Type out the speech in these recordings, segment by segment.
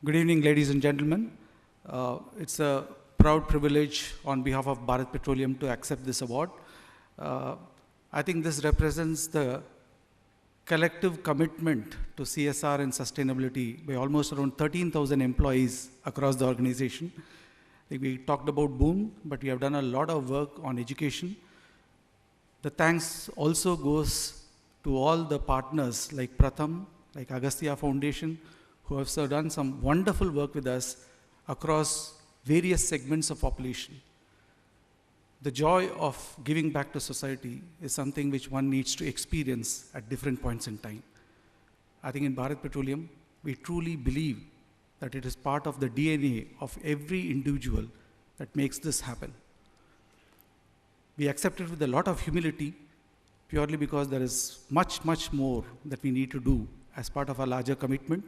Good evening, ladies and gentlemen. It's a proud privilege on behalf of Bharat Petroleum to accept this award. I think this represents the collective commitment to CSR and sustainability by almost around 13,000 employees across the organization. We talked about Boom, but we have done a lot of work on education. The thanks also goes to all the partners like Pratham, like Agastya Foundation, who have done some wonderful work with us across various segments of population. The joy of giving back to society is something which one needs to experience at different points in time. I think in Bharat Petroleum, we truly believe that it is part of the DNA of every individual that makes this happen. We accept it with a lot of humility, purely because there is much, much more that we need to do as part of our larger commitment.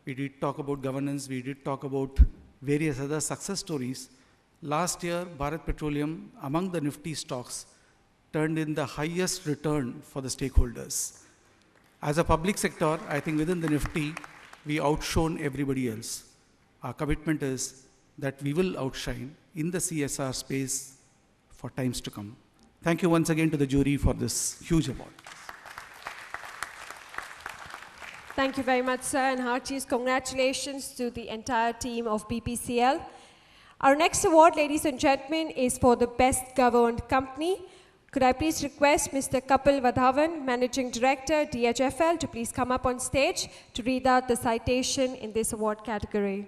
We did talk about governance, we did talk about various other success stories. Last year, Bharat Petroleum, among the Nifty stocks, turned in the highest return for the stakeholders. As a public sector, I think within the Nifty, we outshone everybody else. Our commitment is that we will outshine in the CSR space for times to come. Thank you once again to the jury for this huge award. Thank you very much, sir, and heartiest congratulations to the entire team of BPCL. Our next award, ladies and gentlemen, is for the Best Governed Company. Could I please request Mr. Kapil Vadhavan, Managing Director, DHFL, to please come up on stage to read out the citation in this award category.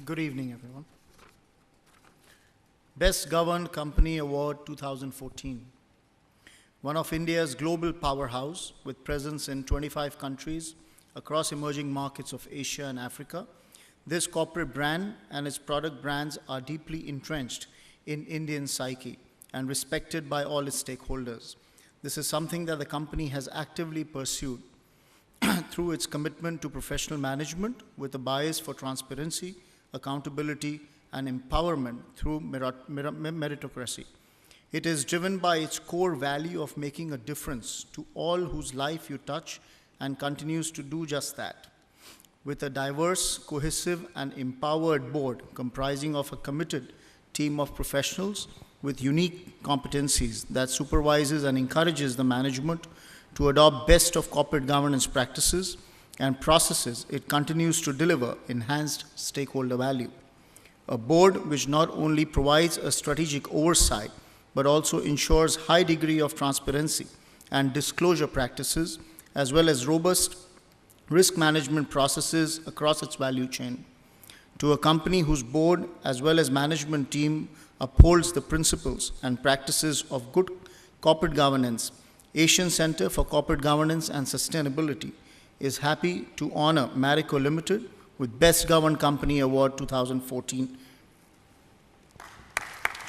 Good evening, everyone. Best Governed Company Award 2014. One of India's global powerhouse with presence in 25 countries across emerging markets of Asia and Africa, this corporate brand and its product brands are deeply entrenched in Indian psyche and respected by all its stakeholders. This is something that the company has actively pursued through its commitment to professional management with a bias for transparency, accountability, and empowerment through meritocracy. It is driven by its core value of making a difference to all whose life you touch and continues to do just that. With a diverse, cohesive, and empowered board comprising of a committed team of professionals with unique competencies that supervises and encourages the management to adopt best of corporate governance practices and processes, it continues to deliver enhanced stakeholder value. A board which not only provides a strategic oversight, but also ensures high degree of transparency and disclosure practices, as well as robust risk management processes across its value chain. To a company whose board, as well as management team, upholds the principles and practices of good corporate governance, Asian Center for Corporate Governance and Sustainability is happy to honor Marico Limited with Best Governed Company Award 2014.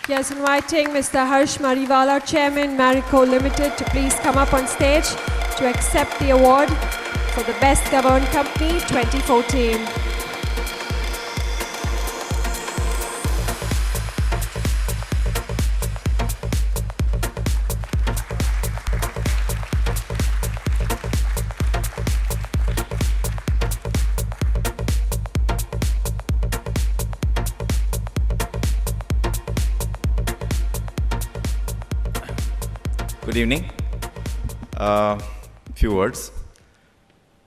Yes, inviting Mr. Harsh Mariwala, Chairman, Marico Limited, to please come up on stage to accept the award for the Best Governed Company 2014. Good evening. Few words.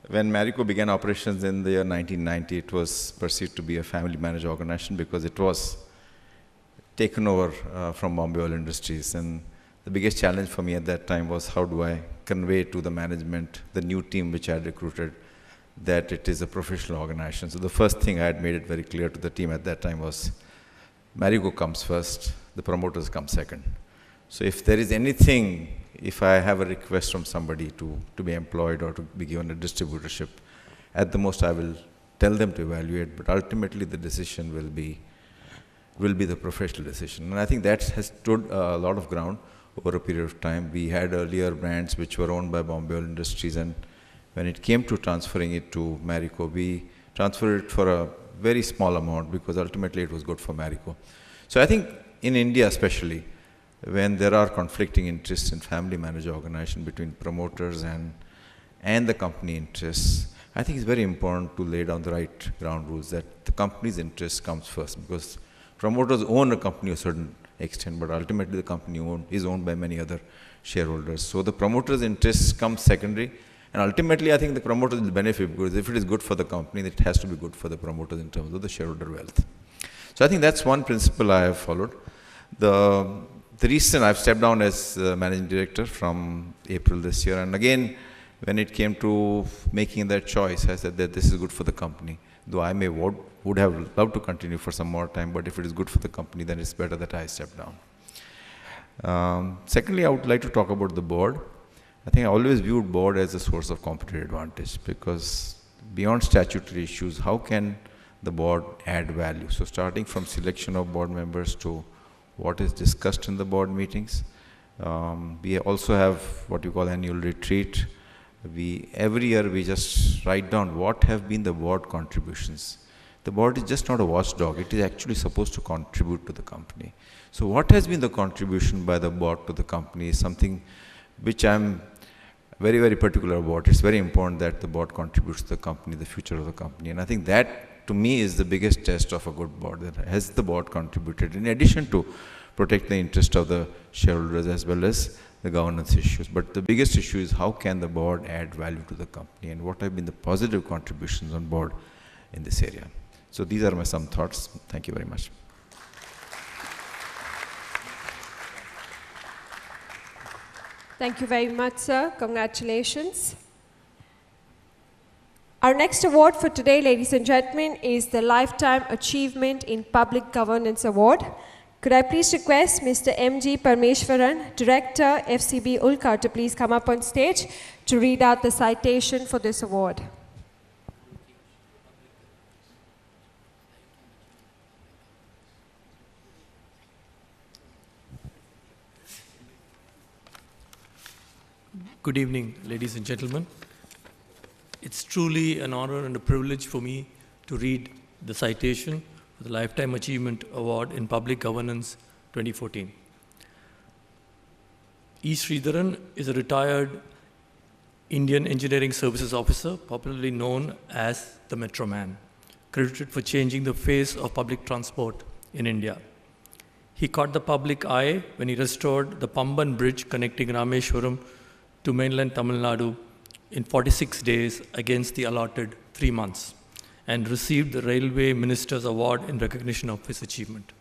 When Marico began operations in the year 1990, it was perceived to be a family-managed organization because it was taken over from Bombay Oil Industries. And the biggest challenge for me at that time was how do I convey to the management, the new team which I had recruited, that it is a professional organization. So the first thing I had made it very clear to the team at that time was, Marico comes first, the promoters come second. So if there is anything, if I have a request from somebody to be employed or to be given a distributorship, at the most I will tell them to evaluate, but ultimately the decision will be the professional decision. And I think that has stood a lot of ground over a period of time. We had earlier brands which were owned by Bombay Oil Industries, and when it came to transferring it to Marico, we transferred it for a very small amount because ultimately it was good for Marico. So I think in India especially, when there are conflicting interests in family managed organization between promoters and the company interests, I think it's very important to lay down the right ground rules that the company's interest comes first, because promoters own a company to a certain extent, but ultimately the company is owned by many other shareholders. So the promoter's interests come secondary, and ultimately I think the promoters will benefit, because if it is good for the company, it has to be good for the promoters in terms of the shareholder wealth. So I think that's one principle I have followed. The reason I've stepped down as managing director from April this year, and again, when it came to making that choice, I said that this is good for the company. Though I would have loved to continue for some more time, but if it is good for the company, then it's better that I step down. Secondly, I would like to talk about the board. I think I always viewed board as a source of competitive advantage, because beyond statutory issues, how can the board add value? So starting from selection of board members to what is discussed in the board meetings. We also have what we call annual retreat. Every year we just write down what have been the board contributions. The board is just not a watchdog, it is actually supposed to contribute to the company. So what has been the contribution by the board to the company is something which I'm very, very particular about. It's very important that the board contributes to the company, the future of the company. And I think that, to me, is the biggest test of a good board. That has the board contributed, in addition to protect the interest of the shareholders as well as the governance issues. But the biggest issue is how can the board add value to the company, and what have been the positive contributions on board in this area. So these are my some thoughts. Thank you very much. Thank you very much, sir. Congratulations. Our next award for today, ladies and gentlemen, is the Lifetime Achievement in Public Governance Award. Could I please request Mr. M.G. Parmeshwaran, Director, FCB Ulka, to please come up on stage to read out the citation for this award. Good evening, ladies and gentlemen. It's truly an honor and a privilege for me to read the citation for the Lifetime Achievement Award in Public Governance 2014. E. Sridharan is a retired Indian Engineering Services Officer, popularly known as the Metro Man, credited for changing the face of public transport in India. He caught the public eye when he restored the Pamban Bridge connecting Rameshwaram to mainland Tamil Nadu in 46 days against the allotted 3 months, and received the Railway Minister's Award in recognition of his achievement.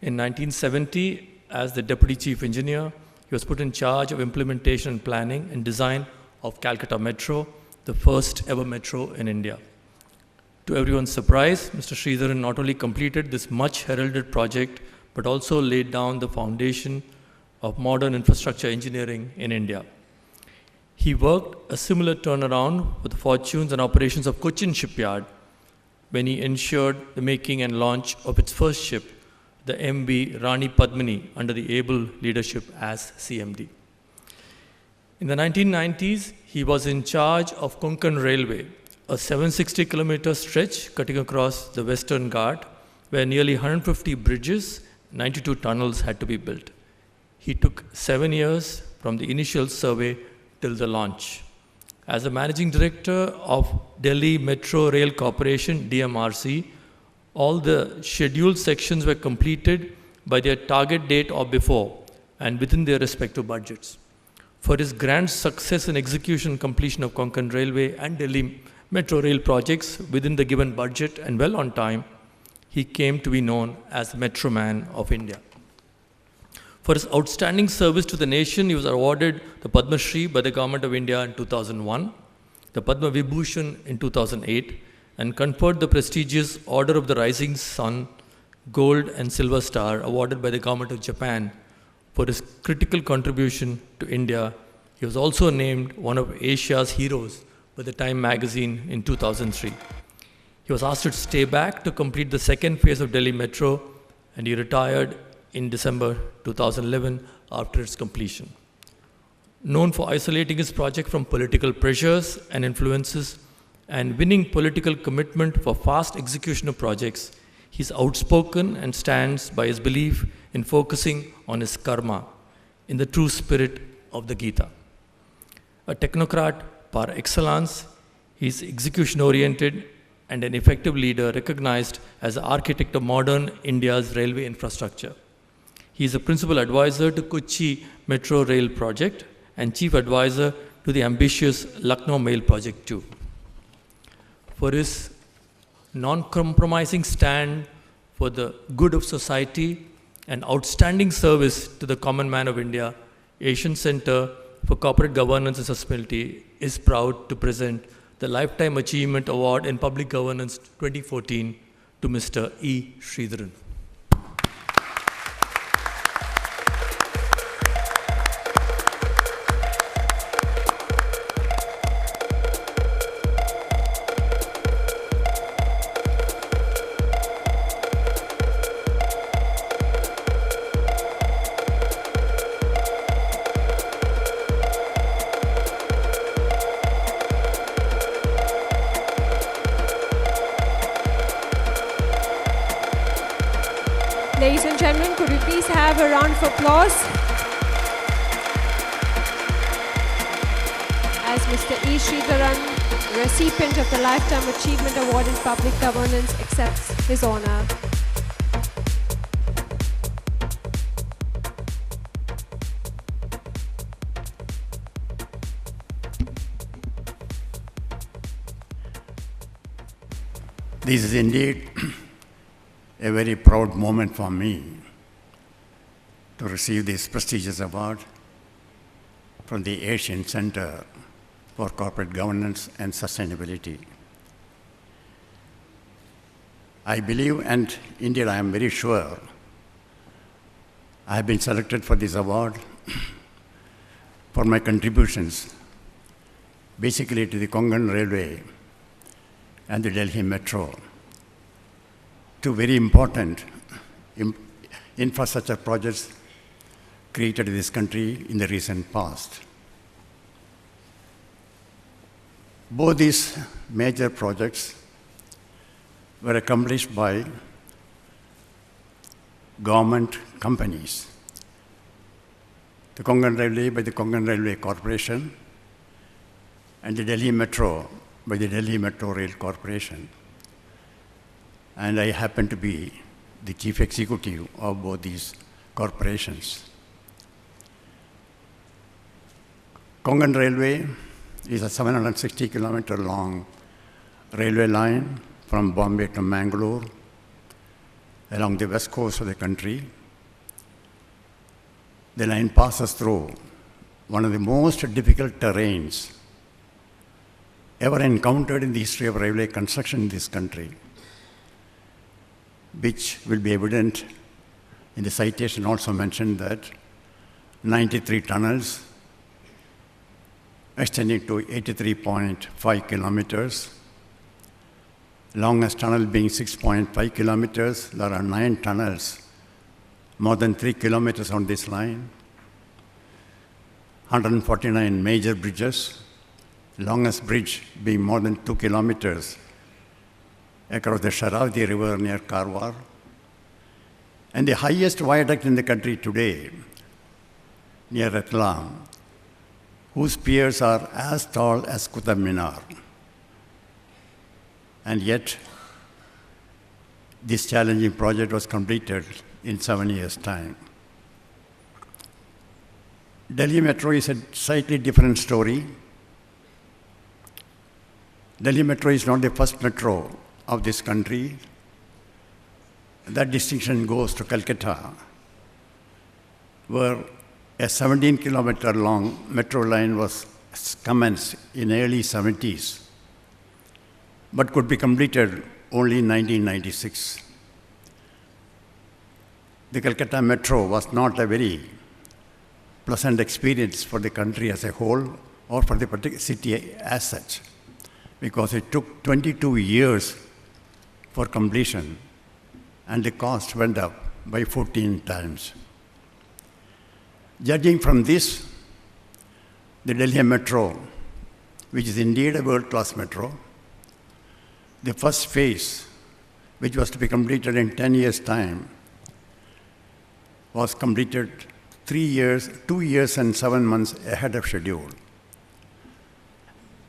In 1970, as the Deputy Chief Engineer, he was put in charge of implementation and planning and design of Calcutta Metro, the first ever metro in India. To everyone's surprise, Mr. Sridharan not only completed this much heralded project, but also laid down the foundation of modern infrastructure engineering in India. He worked a similar turnaround with the fortunes and operations of Cochin Shipyard when he ensured the making and launch of its first ship, the MV Rani Padmini, under the able leadership as CMD. In the 1990s, he was in charge of Konkan Railway, a 760-kilometer stretch cutting across the Western Ghat, where nearly 150 bridges, 92 tunnels had to be built. He took 7 years from the initial survey till the launch. As the managing director of Delhi Metro Rail Corporation, DMRC, all the scheduled sections were completed by their target date or before and within their respective budgets. For his grand success in execution and completion of Konkan Railway and Delhi Metro Rail projects within the given budget and well on time, he came to be known as the Metro Man of India. For his outstanding service to the nation, he was awarded the Padma Shri by the Government of India in 2001, the Padma Vibhushan in 2008, and conferred the prestigious Order of the Rising Sun, Gold and Silver Star, awarded by the Government of Japan for his critical contribution to India. He was also named one of Asia's heroes by the Time magazine in 2003. He was asked to stay back to complete the second phase of Delhi Metro, and he retired in December 2011 after its completion. Known for isolating his project from political pressures and influences and winning political commitment for fast execution of projects, he's outspoken and stands by his belief in focusing on his karma in the true spirit of the Gita. A technocrat par excellence, he is execution-oriented and an effective leader recognized as the architect of modern India's railway infrastructure. He is a principal advisor to Kochi Metro Rail Project and chief advisor to the ambitious Lucknow Mail Project too. For his non-compromising stand for the good of society and outstanding service to the common man of India, Asian Center for Corporate Governance and Sustainability is proud to present the Lifetime Achievement Award in Public Governance 2014 to Mr. E. Sridharan. Ladies and gentlemen, could we please have a round of applause as Mr. E. Sridharan, recipient of the Lifetime Achievement Award in Public Governance, accepts his honor. This is indeed a very proud moment for me to receive this prestigious award from the Asian Center for Corporate Governance and Sustainability. I believe, and indeed I am very sure, I have been selected for this award for my contributions basically to the Konkan Railway and the Delhi Metro, two very important infrastructure projects created in this country in the recent past. Both these major projects were accomplished by government companies. The Konkan Railway by the Konkan Railway Corporation and the Delhi Metro by the Delhi Metro Rail Corporation. And I happen to be the chief executive of both these corporations. Konkan Railway is a 760-kilometer long railway line from Bombay to Mangalore along the west coast of the country. The line passes through one of the most difficult terrains ever encountered in the history of railway construction in this country, which will be evident in the citation also mentioned that 93 tunnels extending to 83.5 kilometers, longest tunnel being 6.5 kilometers. There are 9 tunnels, more than 3 kilometers on this line, 149 major bridges, longest bridge being more than 2 kilometers across the Sharavati River near Karwar, and the highest viaduct in the country today near Ratlam, whose piers are as tall as Qutub Minar. And yet, this challenging project was completed in 7 years' time. Delhi Metro is a slightly different story. Delhi Metro is not the first metro of this country. That distinction goes to Calcutta, where a 17-kilometer long metro line was commenced in early 70s, but could be completed only in 1996. The Calcutta Metro was not a very pleasant experience for the country as a whole or for the particular city as such, because it took 22 years for completion and the cost went up by 14 times. Judging from this, the Delhi Metro, which is indeed a world-class metro, the first phase, which was to be completed in 10 years' time, was completed 2 years and 7 months ahead of schedule,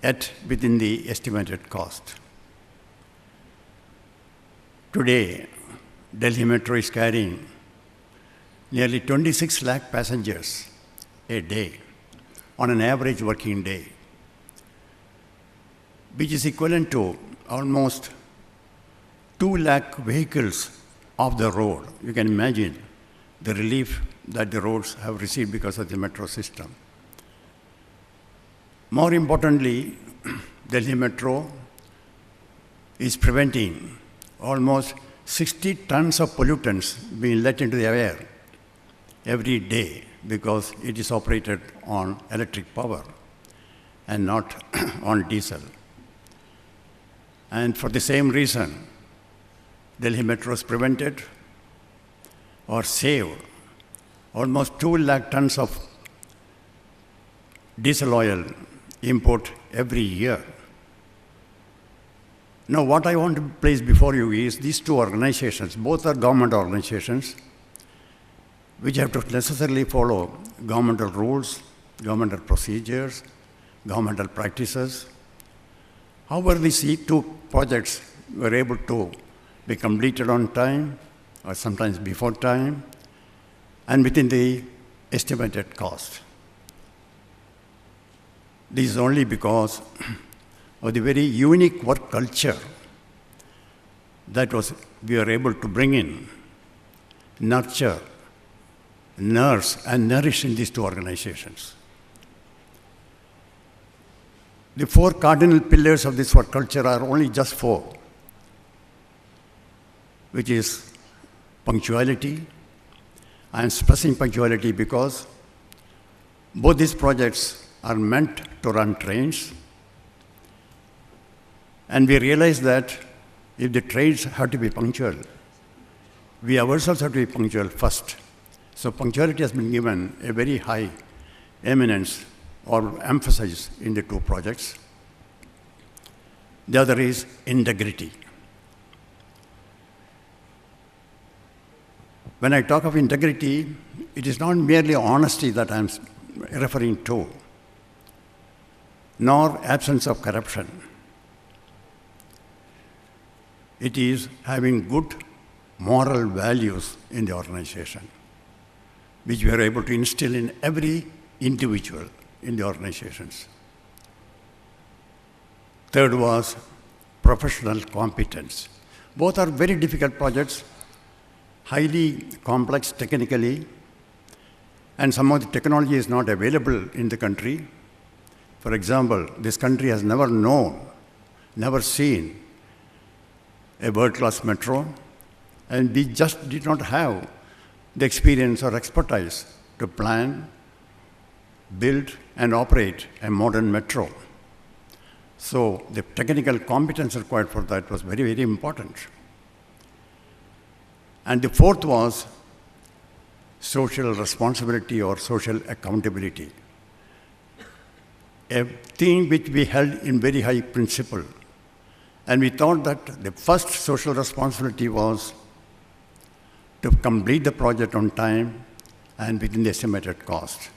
yet within the estimated cost. Today, Delhi Metro is carrying nearly 26 lakh passengers a day on an average working day, which is equivalent to almost 2 lakh vehicles off the road. You can imagine the relief that the roads have received because of the metro system. More importantly, Delhi Metro is preventing almost 60 tons of pollutants being let into the air every day because it is operated on electric power and not on diesel. And for the same reason, Delhi Metro has prevented or saved almost 2 lakh tons of diesel oil import every year. Now, what I want to place before you is these two organizations, both are government organizations, which have to necessarily follow governmental rules, governmental procedures, governmental practices. However, these two projects were able to be completed on time, or sometimes before time, and within the estimated cost. This is only because of the very unique work culture that we were able to bring in, nurture, nurse, and nourish in these two organizations. The 4 cardinal pillars of this work culture are only just 4, which is punctuality. I am stressing punctuality because both these projects are meant to run trains. And we realize that if the trains have to be punctual, we ourselves have to be punctual first. So punctuality has been given a very high eminence or emphasis in the 2 projects. The other is integrity. When I talk of integrity, it is not merely honesty that I am referring to, nor absence of corruption. It is having good moral values in the organization, which we are able to instill in every individual in the organizations. Third was professional competence. Both are very difficult projects, highly complex technically, and some of the technology is not available in the country. For example, this country has never known, never seen a world-class metro, and we just did not have the experience or expertise to plan, build, and operate a modern metro. So the technical competence required for that was very, very important. And the fourth was social responsibility or social accountability, a thing which we held in very high principle. And we thought that the first social responsibility was to complete the project on time and within the estimated cost.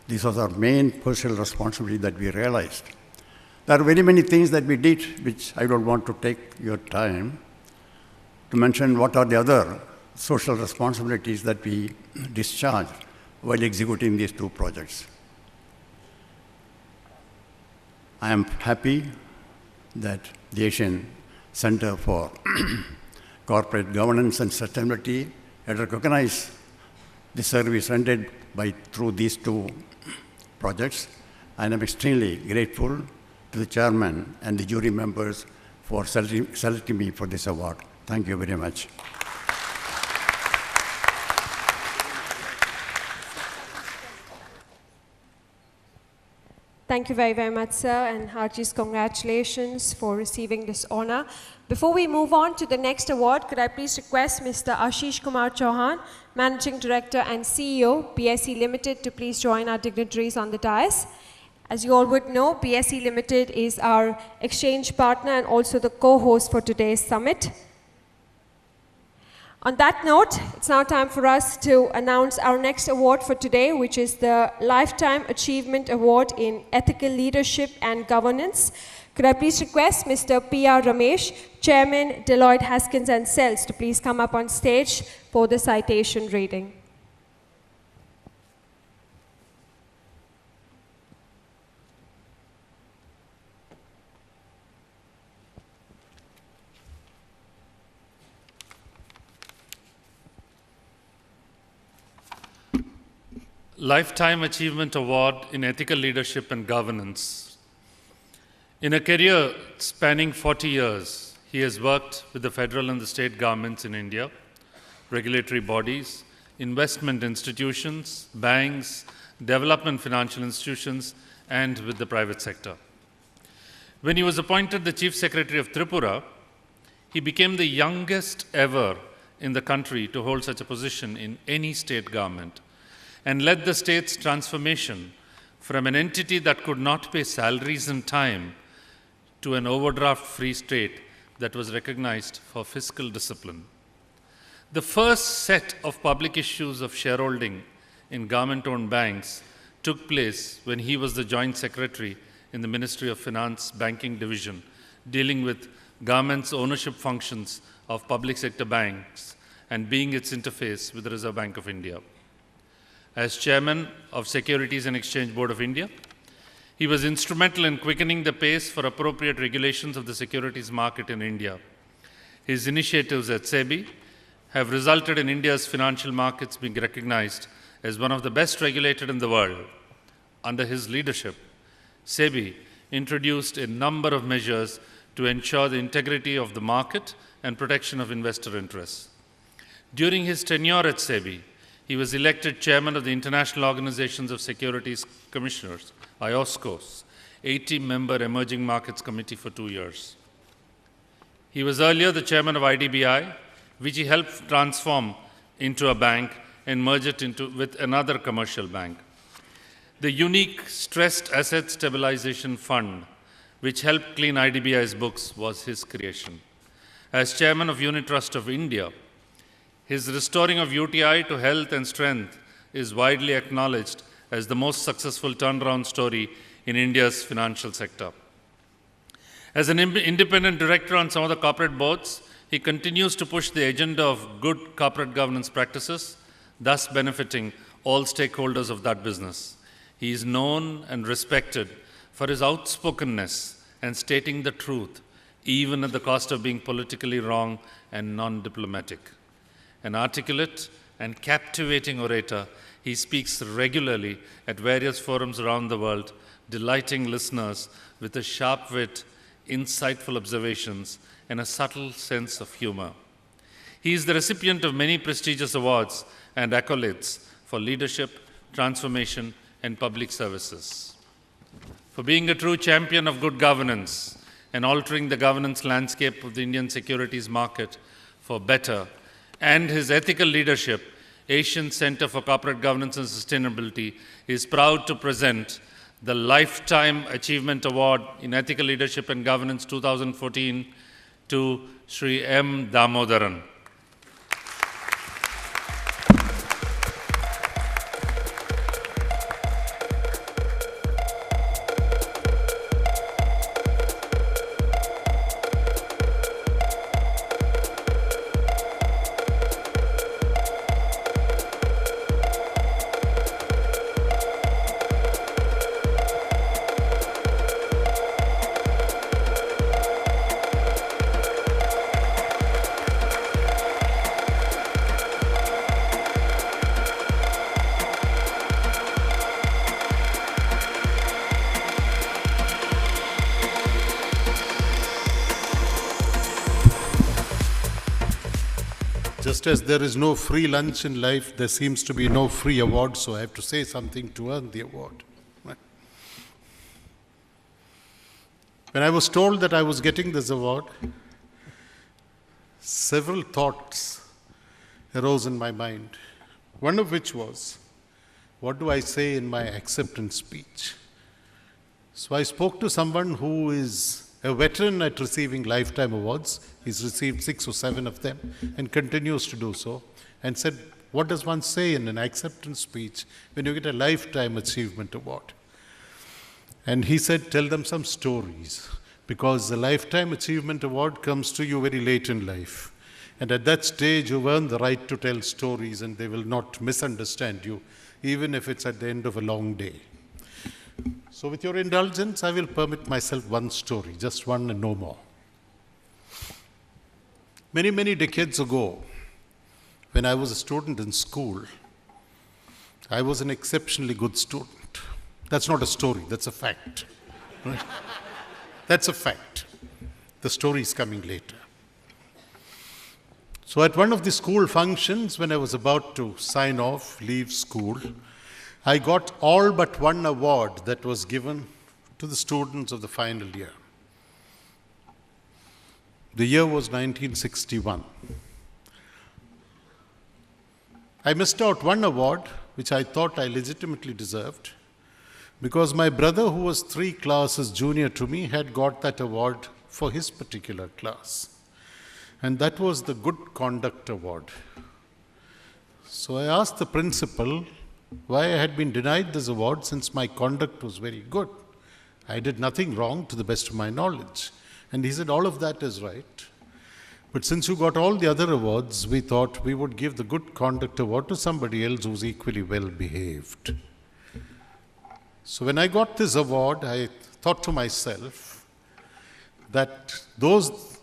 This was our main social responsibility that we realized. There are very many things that we did, which I don't want to take your time to mention what are the other social responsibilities that we discharged while executing these 2 projects. I am happy that the Asian Center for Corporate Governance and Sustainability had recognized the service rendered through these 2 projects, and I'm extremely grateful to the chairman and the jury members for selecting me for this award. Thank you very much. Thank you very, very much, sir, and heartiest congratulations for receiving this honor. Before we move on to the next award, could I please request Mr. Ashish Kumar Chauhan, Managing Director and CEO, BSE Limited, to please join our dignitaries on the dais. As you all would know, BSE Limited is our exchange partner and also the co-host for today's summit. On that note, it's now time for us to announce our next award for today, which is the Lifetime Achievement Award in Ethical Leadership and Governance. Could I please request Mr. P.R. Ramesh, Chairman, Deloitte Haskins & Sells, to please come up on stage for the citation reading. Lifetime Achievement Award in Ethical Leadership and Governance. In a career spanning 40 years, he has worked with the federal and the state governments in India, regulatory bodies, investment institutions, banks, development financial institutions, and with the private sector. When he was appointed the Chief Secretary of Tripura, he became the youngest ever in the country to hold such a position in any state government, and led the state's transformation from an entity that could not pay salaries in time to an overdraft-free state that was recognized for fiscal discipline. The first set of public issues of shareholding in government-owned banks took place when he was the Joint Secretary in the Ministry of Finance Banking Division, dealing with government's ownership functions of public sector banks and being its interface with the Reserve Bank of India. As chairman of Securities and Exchange Board of India, he was instrumental in quickening the pace for appropriate regulations of the securities market in India. His initiatives at SEBI have resulted in India's financial markets being recognized as one of the best regulated in the world. Under his leadership, SEBI introduced a number of measures to ensure the integrity of the market and protection of investor interests. During his tenure at SEBI, he was elected chairman of the International Organizations of Securities Commissioners, IOSCO's, 80-member Emerging Markets Committee for 2 years. He was earlier the chairman of IDBI, which he helped transform into a bank and merge it with another commercial bank. The unique Stressed Asset Stabilization Fund, which helped clean IDBI's books, was his creation. As chairman of Unit Trust of India, his restoring of UTI to health and strength is widely acknowledged as the most successful turnaround story in India's financial sector. As an independent director on some of the corporate boards, he continues to push the agenda of good corporate governance practices, thus benefiting all stakeholders of that business. He is known and respected for his outspokenness and stating the truth, even at the cost of being politically wrong and non-diplomatic. An articulate and captivating orator, he speaks regularly at various forums around the world, delighting listeners with a sharp wit, insightful observations, and a subtle sense of humor. He is the recipient of many prestigious awards and accolades for leadership, transformation, and public services. For being a true champion of good governance and altering the governance landscape of the Indian securities market for better, and his ethical leadership, Asian Center for Corporate Governance and Sustainability is proud to present the Lifetime Achievement Award in Ethical Leadership and Governance 2014 to Sri M. Damodaran. Just as there is no free lunch in life, there seems to be no free award, so I have to say something to earn the award. Right? When I was told that I was getting this award, several thoughts arose in my mind, one of which was, what do I say in my acceptance speech? So I spoke to someone who is a veteran at receiving lifetime awards. He's received 6 or 7 of them and continues to do so, and said, what does one say in an acceptance speech when you get a lifetime achievement award? And he said, tell them some stories, because the lifetime achievement award comes to you very late in life. And at that stage, you've earned the right to tell stories, and they will not misunderstand you, even if it's at the end of a long day. So with your indulgence, I will permit myself one story, just one and no more. Many, many decades ago, when I was a student in school, I was an exceptionally good student. That's not a story, that's a fact. Right? That's a fact. The story is coming later. So at one of the school functions, when I was about to sign off, leave school, I got all but one award that was given to the students of the final year. The year was 1961. I missed out one award, which I thought I legitimately deserved, because my brother, who was 3 classes junior to me, had got that award for his particular class. And that was the Good Conduct Award. So I asked the principal why I had been denied this award, since my conduct was very good. I did nothing wrong to the best of my knowledge. And he said, all of that is right. But since you got all the other awards, we thought we would give the Good Conduct Award to somebody else who's equally well behaved. So when I got this award, I thought to myself that those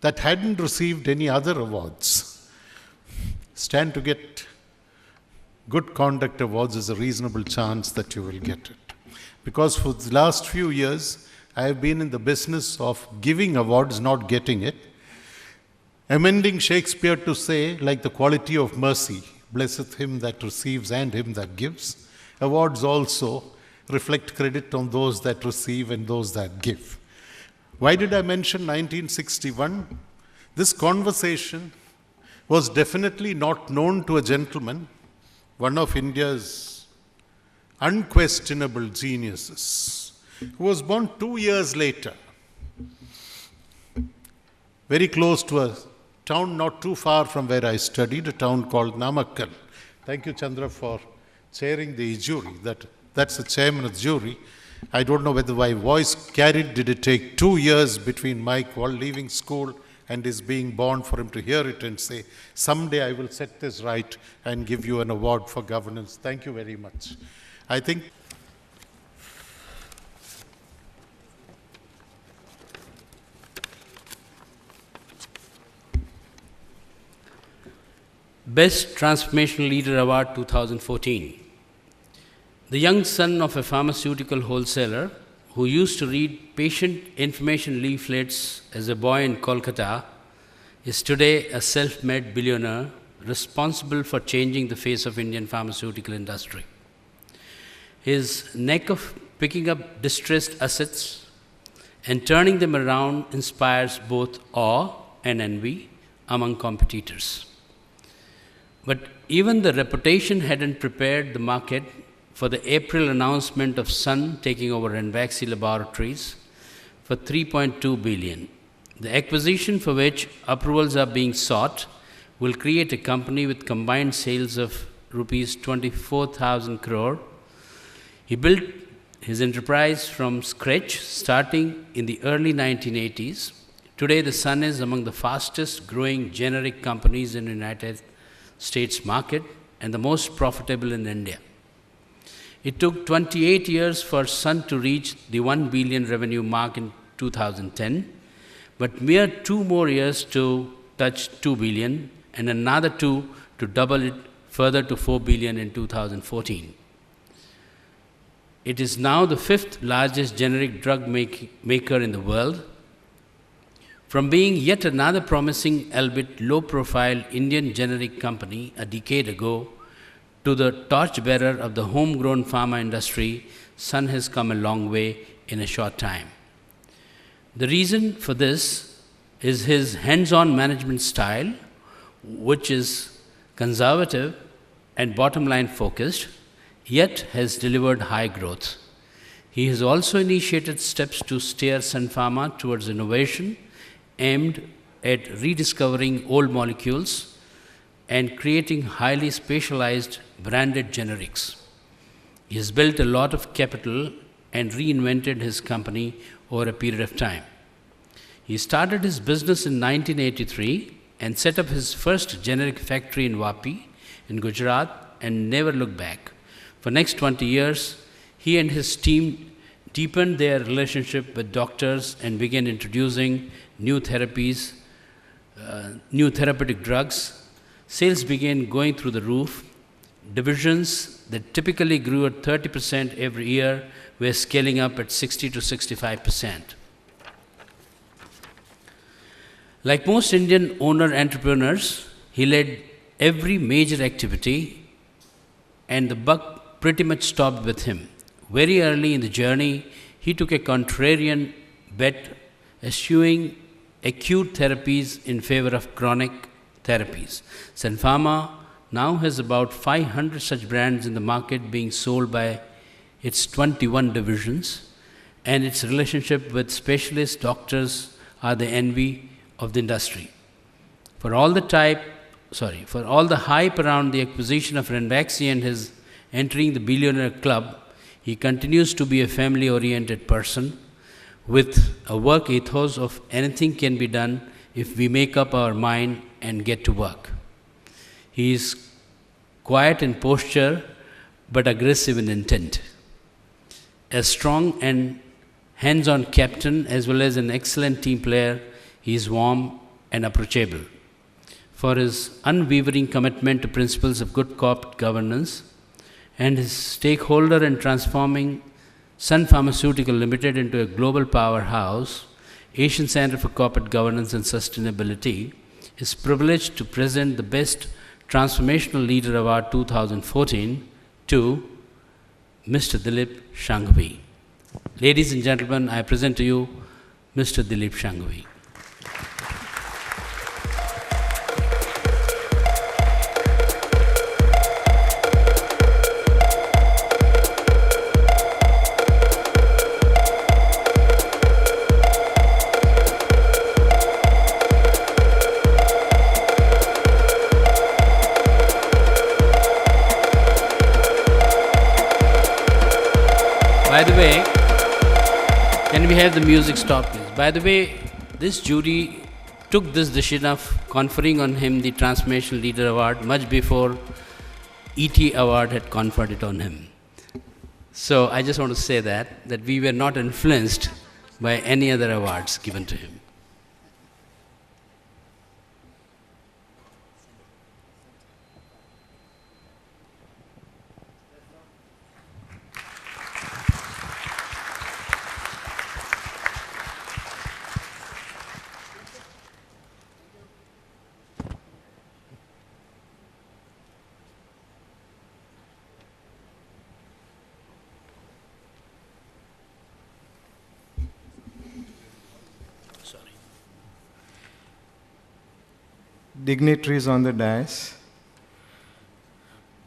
that hadn't received any other awards stand to get Good Conduct Awards. Is a reasonable chance that you will get it. Because for the last few years, I have been in the business of giving awards, not getting it. Amending Shakespeare to say, like the quality of mercy, blesseth him that receives and him that gives. Awards also reflect credit on those that receive and those that give. Why did I mention 1961? This conversation was definitely not known to a gentleman, one of India's unquestionable geniuses, who was born 2 years later, very close to a town not too far from where I studied, a town called Namakkal. Thank you, Chandra, for chairing the jury. That's the chairman of the jury. I don't know whether my voice carried. Did it take 2 years between my leaving school and his being born for him to hear it and say, someday I will set this right and give you an award for governance? Thank you very much. I think Best Transformational Leader Award 2014. The young son of a pharmaceutical wholesaler who used to read patient information leaflets as a boy in Kolkata is today a self-made billionaire responsible for changing the face of Indian pharmaceutical industry. His knack of picking up distressed assets and turning them around inspires both awe and envy among competitors. But even the reputation hadn't prepared the market for the April announcement of Sun taking over Ranbaxy Laboratories for $3.2 billion. The acquisition, for which approvals are being sought, will create a company with combined sales of rupees 24,000 crore. He built his enterprise from scratch starting in the early 1980s. Today, the Sun is among the fastest growing generic companies in the United States market and the most profitable in India. It took 28 years for Sun to reach the 1 billion revenue mark in 2010, but mere 2 more years to touch 2 billion and another 2 to double it further to 4 billion in 2014. It is now the 5th largest generic drug maker in the world. From being yet another promising, albeit low-profile Indian generic company a decade ago to the torchbearer of the homegrown pharma industry, Sun has come a long way in a short time. The reason for this is his hands-on management style, which is conservative and bottom-line focused, yet has delivered high growth. He has also initiated steps to steer Sun Pharma towards innovation aimed at rediscovering old molecules and creating highly specialized branded generics. He has built a lot of capital and reinvented his company over a period of time. He started his business in 1983 and set up his first generic factory in Vapi in Gujarat and never looked back. For next 20 years, he and his team deepened their relationship with doctors and began introducing new therapies, new therapeutic drugs. Sales began going through the roof. Divisions that typically grew at 30% every year were scaling up at 60 to 65%. Like most Indian owner entrepreneurs, he led every major activity and the buck pretty much stopped with him. Very early in the journey, he took a contrarian bet, eschewing acute therapies in favor of chronic therapies. Sun Pharma now has about 500 such brands in the market being sold by its 21 divisions, and its relationship with specialist doctors are the envy of the industry. For all the hype around the acquisition of Ranbaxy and his entering the billionaire club, he continues to be a family-oriented person with a work ethos of anything can be done if we make up our mind and get to work. He is quiet in posture but aggressive in intent. A strong and hands-on captain as well as an excellent team player, he is warm and approachable. For his unwavering commitment to principles of good corporate governance and his stakeholder in transforming Sun Pharmaceutical Limited into a global powerhouse, Asian Center for Corporate Governance and Sustainability is privileged to present the Best Transformational Leader Award 2014 to Mr. Dilip Shanghvi. Ladies and gentlemen, I present to you Mr. Dilip Shanghvi. By the way, can we have the music stop, please? By the way, this jury took this decision of conferring on him the Transformational Leader Award much before ET Award had conferred it on him. So I just want to say that we were not influenced by any other awards given to him. Dignitaries on the dais,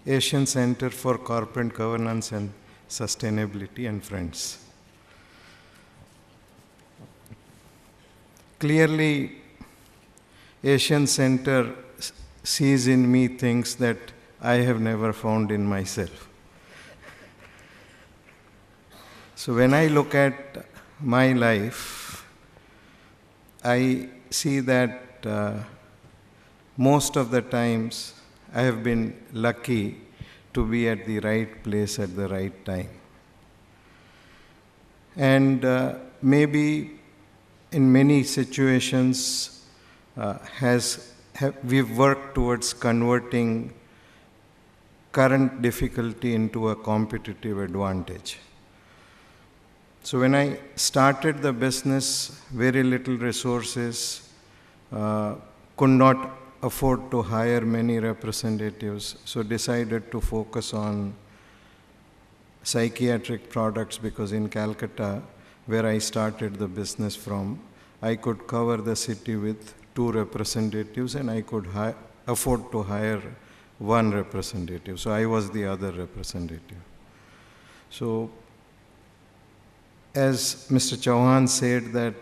Asian Center for Corporate Governance and Sustainability, and friends. Clearly, Asian Center sees in me things that I have never found in myself. So when I look at my life, I see that most of the times I have been lucky to be at the right place at the right time. And maybe in many situations we've worked towards converting current difficulty into a competitive advantage. So when I started the business, very little resources, could not afford to hire many representatives, so decided to focus on psychiatric products because in Calcutta, where I started the business from, I could cover the city with 2 representatives and I could afford to hire 1 representative. So I was the other representative. So as Mr. Chauhan said, that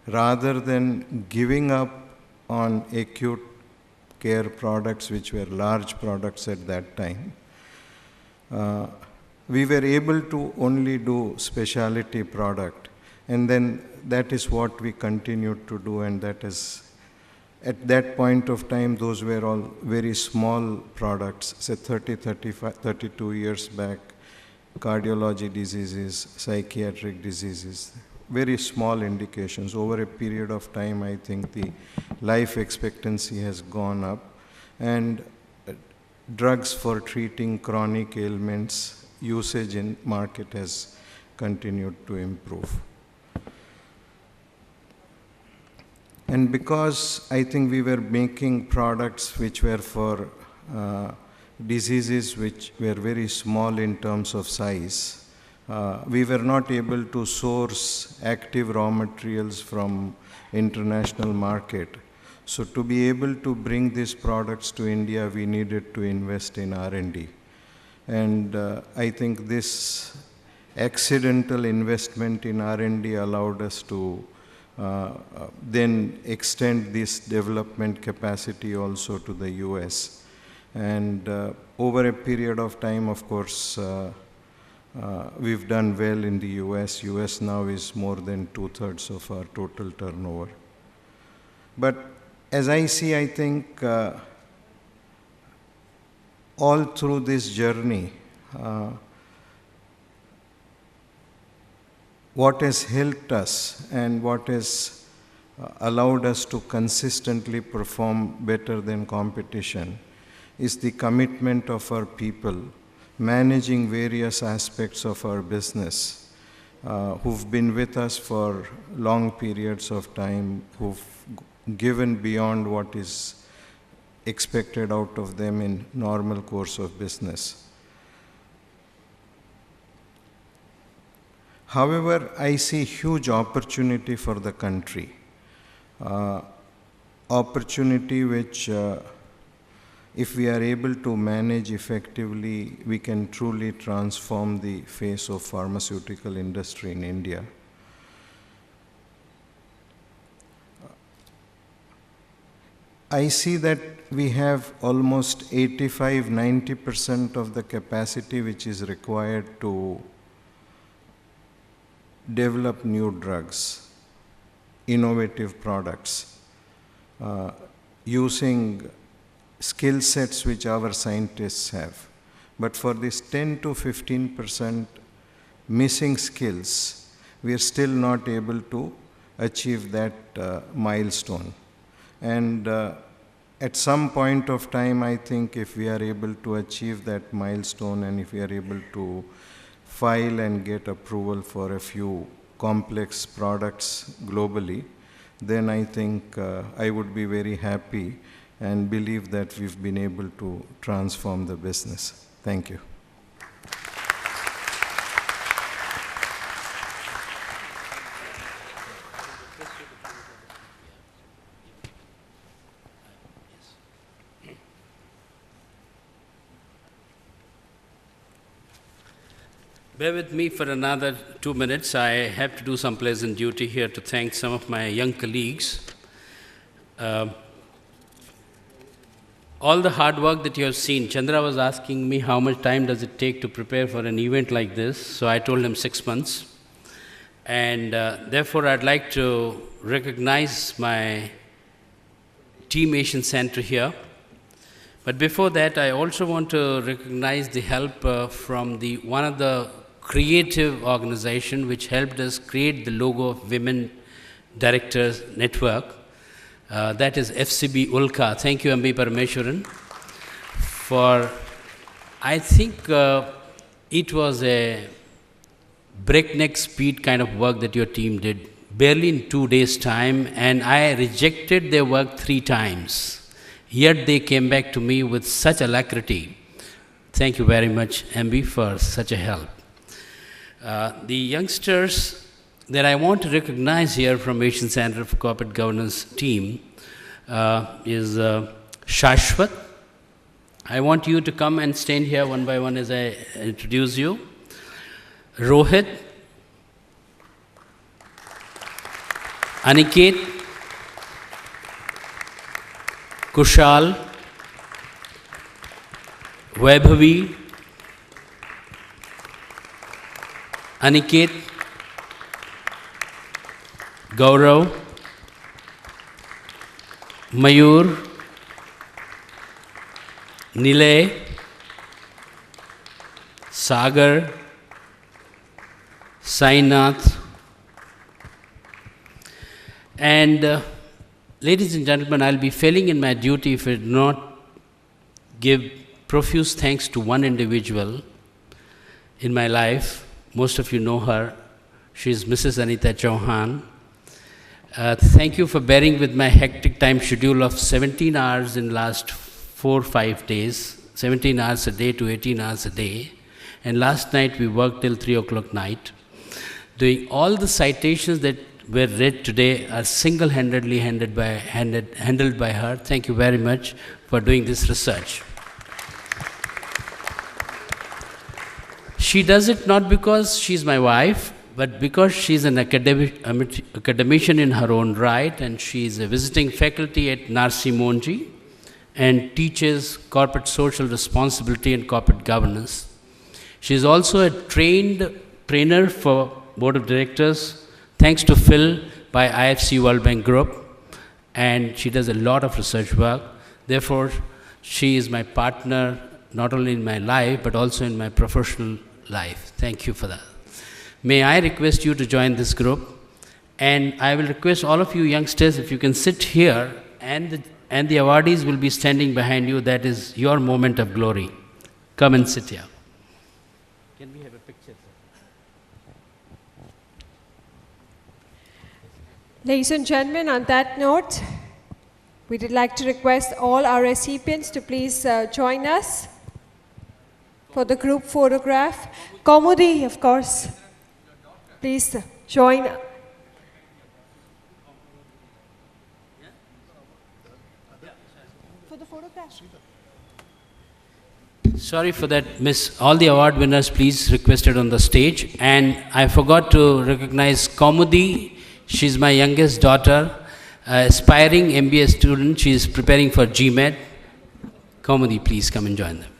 rather than giving up on acute care products, which were large products at that time, we were able to only do specialty product. And then that is what we continued to do, and that is, at that point of time, those were all very small products, say 30, 35, 32 years back, cardiology diseases, psychiatric diseases, very small indications. Over a period of time, I think the life expectancy has gone up, and drugs for treating chronic ailments, usage in market has continued to improve. And because I think we were making products which were for diseases which were very small in terms of size, we were not able to source active raw materials from international market. So to be able to bring these products to India, we needed to invest in R&D. And I think this accidental investment in R&D allowed us to then extend this development capacity also to the US. And over a period of time, of course, we've done well in the US. US now is more than 2/3 of our total turnover. But as I see, I think all through this journey, what has helped us and what has allowed us to consistently perform better than competition is the commitment of our people, managing various aspects of our business, who've been with us for long periods of time, who've given beyond what is expected out of them in normal course of business. However, I see huge opportunity for the country, opportunity which if we are able to manage effectively, we can truly transform the face of pharmaceutical industry in India. I see that we have almost 85–90% of the capacity which is required to develop new drugs, innovative products, using skill sets which our scientists have. But for this 10 to 15% missing skills, we are still not able to achieve that milestone. And at some point of time, I think if we are able to achieve that milestone and if we are able to file and get approval for a few complex products globally, then I think I would be very happy and believe that we've been able to transform the business. Thank you. Bear with me for another 2 minutes. I have to do some pleasant duty here to thank some of my young colleagues. All the hard work that you have seen, Chandra was asking me how much time does it take to prepare for an event like this, so I told him 6 months. And therefore, I'd like to recognize my Team Asian Center here. But before that, I also want to recognize the help from one of the creative organization which helped us create the logo of Women Directors Network. That is FCB Ulka. Thank you, M.B. Parameswaran, for, I think it was a breakneck speed kind of work that your team did, barely in 2 days' time, and I rejected their work 3 times. Yet they came back to me with such alacrity. Thank you very much, MB, for such a help. The youngsters that I want to recognize here from Asian Center for Corporate Governance team is Shashwat. I want you to come and stand here one by one as I introduce you. Rohit, Aniket, Kushal, Vaibhavi, Aniket, Gaurav, Mayur, Nilay, Sagar, Sainath, and ladies and gentlemen, I'll be failing in my duty if I do not give profuse thanks to one individual in my life. Most of you know her. She's Mrs. Anita Chauhan. Thank you for bearing with my hectic time schedule of 17 hours in last 4 or 5 days, 17 hours a day to 18 hours a day. And last night we worked till 3 o'clock night. Doing all the citations that were read today are single-handedly handled by her. Thank you very much for doing this research. She does it not because she's my wife, but because she's an academician in her own right, and she's a visiting faculty at Narsi Monji and teaches corporate social responsibility and corporate governance. She's also a trainer for board of directors, thanks to Phil by IFC World Bank Group, and she does a lot of research work. Therefore, she is my partner not only in my life, but also in my professional life. Thank you for that. May I request you to join this group, and I will request all of you youngsters, if you can sit here, and the awardees will be standing behind you. That is your moment of glory. Come and sit here. Can we have a picture? Ladies and gentlemen, on that note, we would like to request all our recipients to please join us for the group photograph. Kaumudi, of course, please join. For the photograph. Sorry for that, miss. All the award winners, please, requested on the stage. And I forgot to recognize Kaumudi. She's my youngest daughter, aspiring MBA student. She is preparing for GMAT. Kaumudi, please come and join them.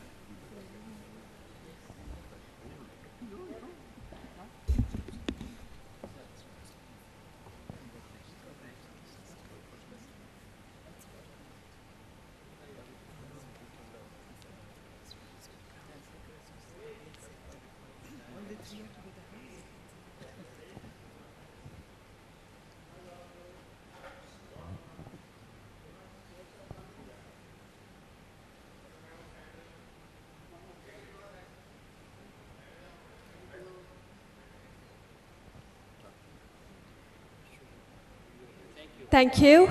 Thank you.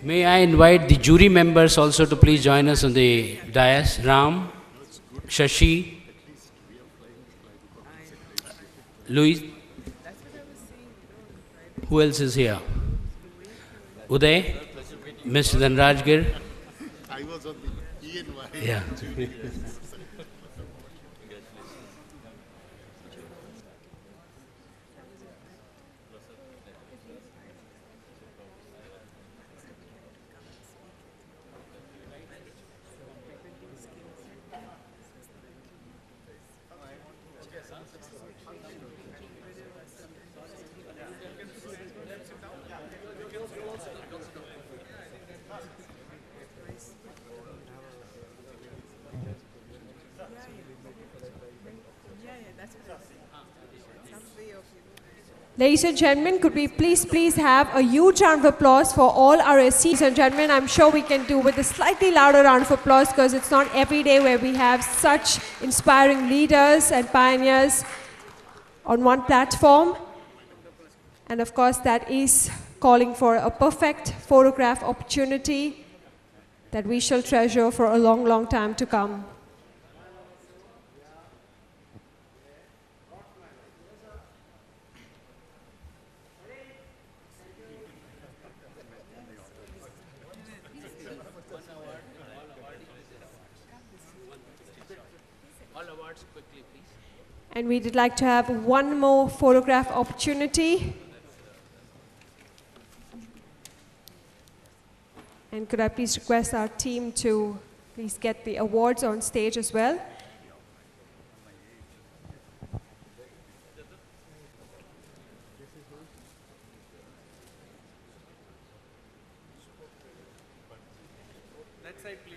May I invite the jury members also to please join us on the dais. Ram, Shashi, Louis. Who else is here? Uday, Mr. Dhanrajgir. I was on the E&Y. Yeah. Ladies and gentlemen, could we please have a huge round of applause for all our recipients. Ladies and gentlemen, I'm sure we can do with a slightly louder round of applause because it's not every day where we have such inspiring leaders and pioneers on one platform. And of course, that is calling for a perfect photograph opportunity that we shall treasure for a long, long time to come. All awards quickly, please. And we'd like to have one more photograph opportunity. And could I please request our team to please get the awards on stage as well. That side, please.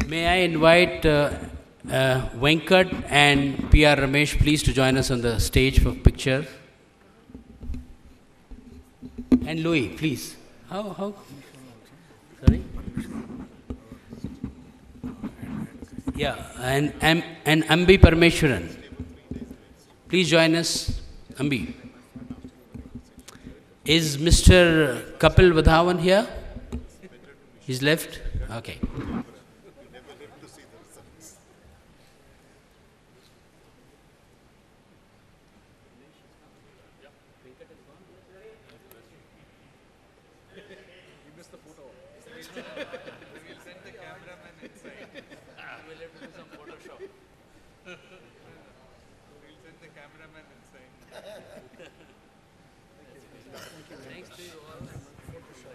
May I invite Venkat and P.R. Ramesh, please, to join us on the stage for picture. And Louis, please. How? Sorry? Yeah, and Ambi Parameshwaran. Please join us. Ambi. Is Mr. Kapil Vadhavan here? He's left? Okay.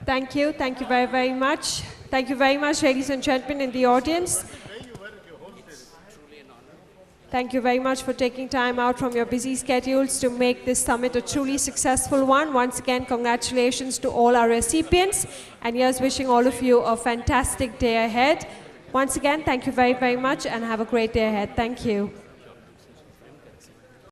Thank you. Thank you very, very much. Thank you very much, ladies and gentlemen in the audience. Thank you very much for taking time out from your busy schedules to make this summit a truly successful one. Once again, congratulations to all our recipients. And here's wishing all of you a fantastic day ahead. Once again, thank you very, very much and have a great day ahead. Thank you.